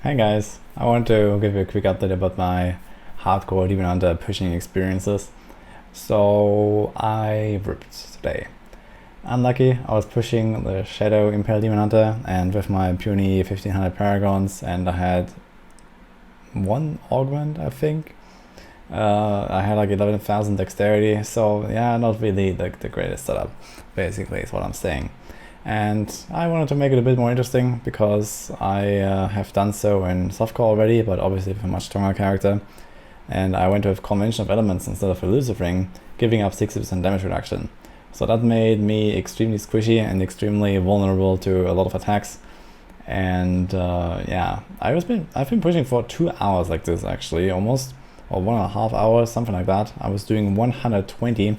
Hi guys, I want to give you a quick update about my hardcore Demon Hunter pushing experiences. So I ripped today. Unlucky, I was pushing the Shadow Impale Demon Hunter and with my puny 1500 Paragons, and I had one augment, I think. I had like 11,000 dexterity, so yeah, not really the greatest setup, basically is what I'm saying. And I wanted to make it a bit more interesting because I have done so in softcore already, but obviously with a much stronger character. And I went with Convention of Elements instead of Elusive Ring, giving up 60% damage reduction. So that made me extremely squishy and extremely vulnerable to a lot of attacks. And yeah, I've been pushing for 2 hours like this actually, almost, or 1.5 hours, something like that. I was doing 120,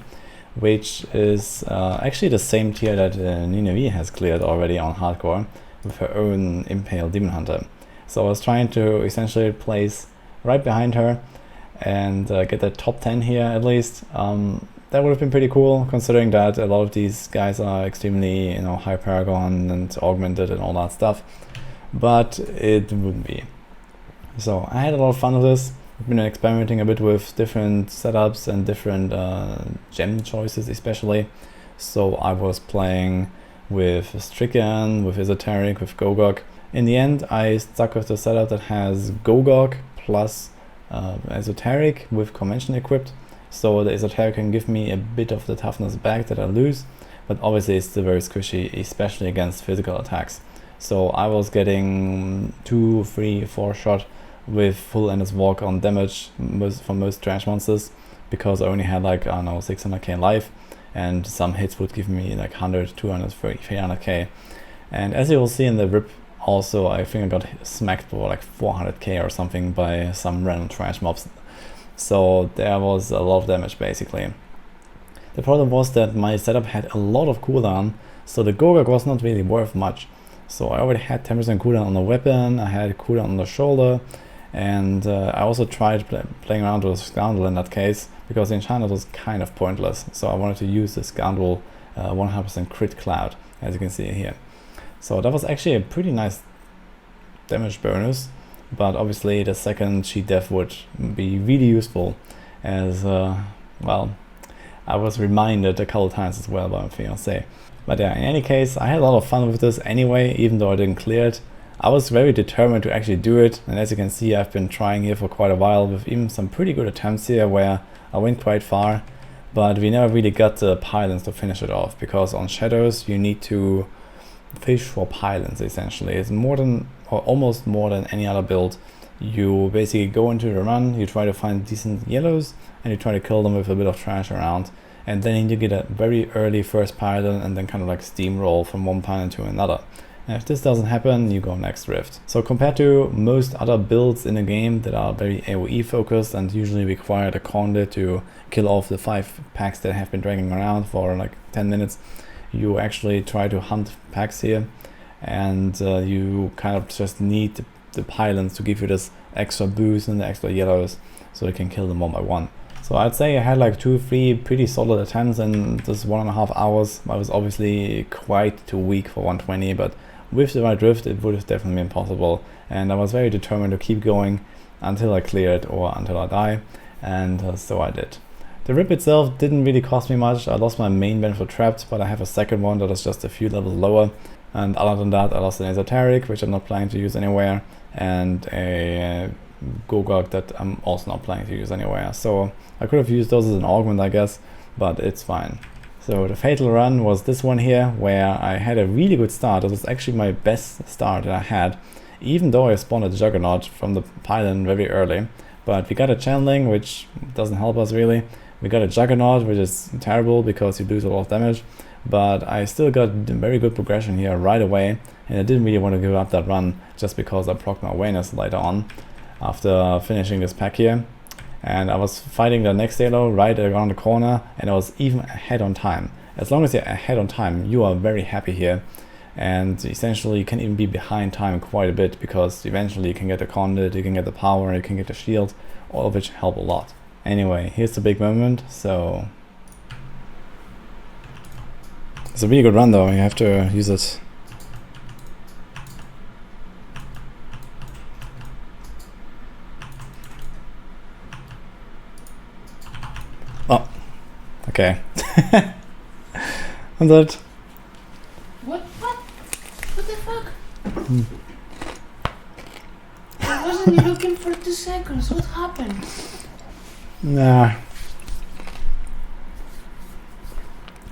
which is actually the same tier that Nina V has cleared already on hardcore with her own Impale Demon Hunter. So I was trying to essentially place right behind her and get the top 10 here at least. That would have been pretty cool, considering that a lot of these guys are extremely, high Paragon and augmented and all that stuff, but it wouldn't be. So I had a lot of fun with this. I've been experimenting a bit with different setups and different gem choices especially. So I was playing with Stricken, with Esoteric, with Gogok. In the end I stuck with the setup that has Gogok plus Esoteric with Convention equipped. So the Esoteric can give me a bit of the toughness back that I lose, but obviously it's still very squishy, especially against physical attacks. So I was getting 2, 3, 4 shot with full endless walk on damage for most trash monsters, because I only had like, I don't know, 600k life, and some hits would give me like 100, 200, 300k. And as you will see in the rip also, I think I got smacked for like 400k or something by some random trash mobs. So there was a lot of damage basically. The problem was that my setup had a lot of cooldown, so the Gogok was not really worth much. So I already had 10% cooldown on the weapon, I had cooldown on the shoulder, and I also tried playing around with Scoundrel in that case, because the enchantment was kind of pointless. So I wanted to use the Scoundrel 100% crit cloud, as you can see here. So that was actually a pretty nice damage bonus, but obviously the second cheat death would be really useful, as well, I was reminded a couple times as well by my fiancé. But yeah, in any case, I had a lot of fun with this anyway, even though I didn't clear it. I was very determined to actually do it, and as you can see, I've been trying here for quite a while with even some pretty good attempts here where I went quite far, but we never really got the pylons to finish it off, because on Shadows you need to fish for pylons essentially. It's more than, or almost more than any other build. You basically go into the run, you try to find decent yellows, and you try to kill them with a bit of trash around, and then you get a very early first pylon and then kind of like steamroll from one pylon to another. And if this doesn't happen, you go next rift. So compared to most other builds in the game that are very AoE focused and usually require the conduit to kill off the 5 packs that have been dragging around for like 10 minutes, you actually try to hunt packs here, and you kind of just need the pylons to give you this extra boost and the extra yellows so you can kill them one by one. So I'd say I had like 2, 3 pretty solid attempts in this 1.5 hours. I was obviously quite too weak for 120, but with the right drift it would have definitely been possible, and I was very determined to keep going until I clear it or until I die, and so I did. The rip itself didn't really cost me much. I lost my main benefit trapped, but I have a second one that is just a few levels lower, and other than that I lost an Esoteric, which I'm not planning to use anywhere, and a Gogok that I'm also not planning to use anywhere. So I could have used those as an augment, I guess, but it's fine. So the fatal run was this one here, where I had a really good start. It was actually my best start that I had, even though I spawned a Juggernaut from the pylon very early. But we got a channeling, which doesn't help us really. We got a Juggernaut, which is terrible because you lose a lot of damage. But I still got very good progression here right away, and I didn't really want to give up that run just because I procced my awareness later on after finishing this pack here. And I was fighting the next Halo right around the corner, and I was even ahead on time. As long as you're ahead on time, you are very happy here, and essentially you can even be behind time quite a bit, because eventually you can get the conduit, you can get the power, you can get the shield, all of which help a lot. Anyway, here's the big moment. So it's a really good run though, you have to use it. Okay. And that. What? What the fuck? I wasn't looking for 2 seconds. What happened? Nah.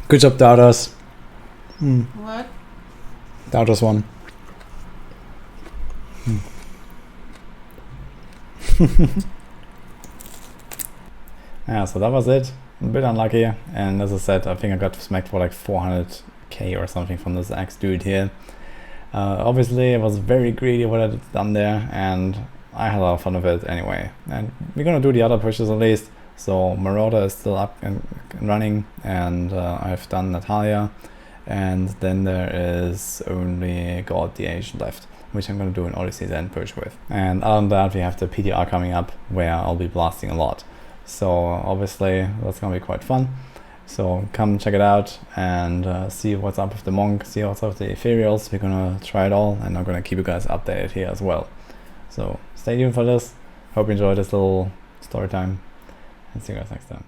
Good job, Doubters. What? Doubters won. Yeah, so that was it. A bit unlucky, and as I said, I think I got smacked for like 400k or something from this ex dude here. Obviously, it was very greedy what I'd done there, and I had a lot of fun with it anyway. And we're gonna do the other pushes at least. So Marauder is still up and running, and I've done Natalia, and then there is only God the Age left, which I'm gonna do an Odyssey's End push with. And other than that, we have the PTR coming up where I'll be blasting a lot. So obviously that's gonna be quite fun. So come check it out and see what's up with the Monk, see what's up with the Ethereals. We're gonna try it all, and I'm gonna keep you guys updated here as well. So stay tuned for this. Hope you enjoyed this little story time, and see you guys next time.